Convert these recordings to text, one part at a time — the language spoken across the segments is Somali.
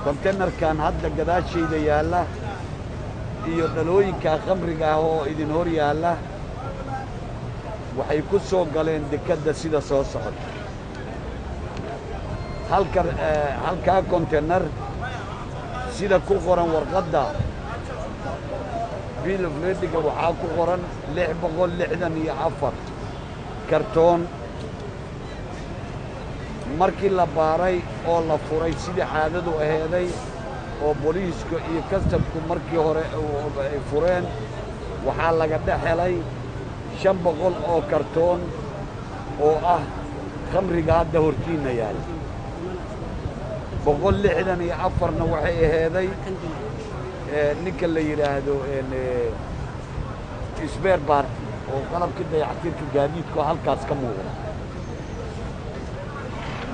كونتينر كان هذا قداشي إذا ياله iyo dhalooyinka khamriga ah oo idin hor yaala waxay ku soo galeen dekada sida soo socota halka container sida ku qoran warqadda bill of lading waxaa ku qoran 664 kartoon markii la baaray oo la furay sidii caadadu aheeday oo booliiska iyo kastabku markii hore ay fureen waxaa laga dhaxelay 500 oo kartoon oo ah khamriga hadda hortiina yaal 164na waxay aheeday ninka la yiraahdo spare part oo qalabka dayactirka gaadiidku halkaas ka muuqda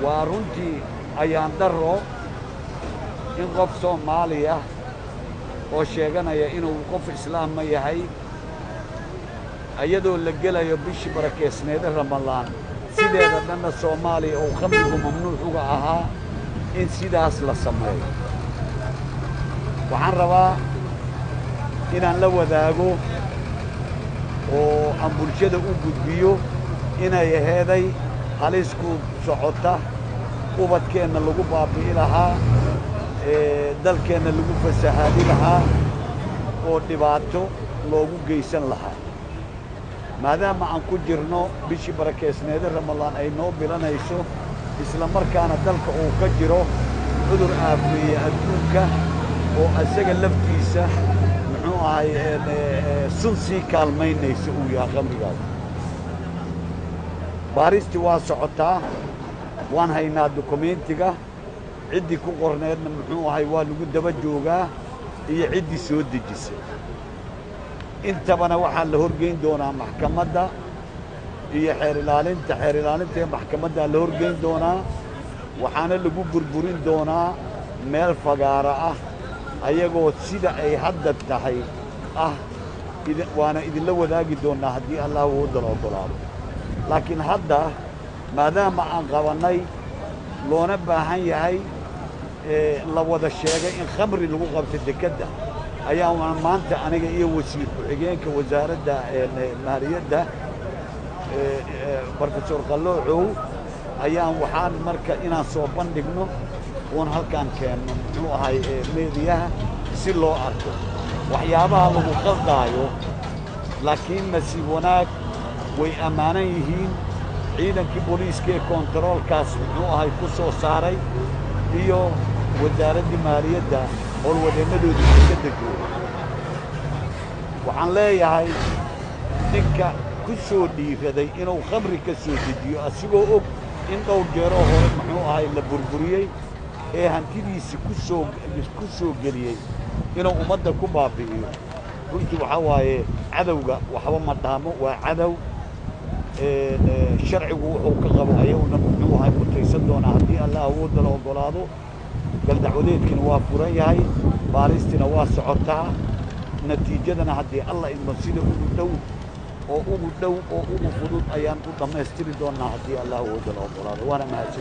waa runtii ayaan daro in qof Soomaaliya oo sheeganaya inuu qof islaam ma yahay ayadoo la gelayo bishii barakeysneed Ramadaan sideeda dhanna Soomaaliya oo khamrigu mamnuuc uga ahaa in sidaas la sameeyo waxaan rabaa inaan la wadaago oo aan bulshada u gudbiyo inay aheeday halis ku socota ubadkeena lagu baabi'i lahaa dalkeena lagu fasahaadi lahaa oo dhibaato loogu geysan lahaa maadaama aan ku jirno bishii barakeysneed Ramadaan ay noo bilanayso isla markaana dalka uu ka jiro cudur aafiye adduunka oo asaga laftiisa muxuu ahay sun sii kaalmaynaysa uu yahay khamrigaas baaristi waa socotaa waan haynaa dokumentiga ciddii ku qorneedna muxuu ahay waa lagu daba joogaa iyo ciddii soo dejisay intabana waxaa la horgeyn doonaa maxkamadda iyo xeer ilaalinta ee maxkamadda la horgeyn doonaa waxaana lagu burburin doonaa meel fagaara ah ayagoo sida ay hadda tahay ah waana idinla wadaagi doonaa haddii Allah uu ogolaado laakiin hadda maadaama aan qabanay loona baahan yahay la wada sheegay in khamri lagu qabto dekada ayaa maanta aniga iyo wasiir ku-xigeenka wasaaradda maaliyadda Professor Qaloocow ayaan waxaan marka inaan soo bandhigno oon halkaan keenno muxuu ahay meediyaha si loo arko waxyaabaha lagu qaldaayo laakiin nasiib wanaag way ammaanan yihiin ciidankii booliiska ee kontaroolkaas muxuu ahay ku soo saaray iyo wasaaradda maaliyadda howlwadeenadooda dekada jooga waxaan leeyahay ninka ku soo dhiiraday inuu khamri ka soo dejiyo asigoo og in dhowr jeeroo hore muxuu ahay la burburiyey ee hantidiisa ku soo geliyey inuu ummadda ku baabi'iyo runtii waxaa waaye cadowga waxba ma dhaamo waa cadow sharcigu wuxuu ka qabo ayaguna muxuu ahay mutaysan doonaa haddii Allah awoodda la ogolaado galdacwadeedkina waa furan yahay baaristina waa socotaa natiijadana haddii Allah idmo sida ugu dhow oo ugu fudud ayaan u dhammaystiri doonaa haddii Allah awoodda la ogolaado waana mahadsan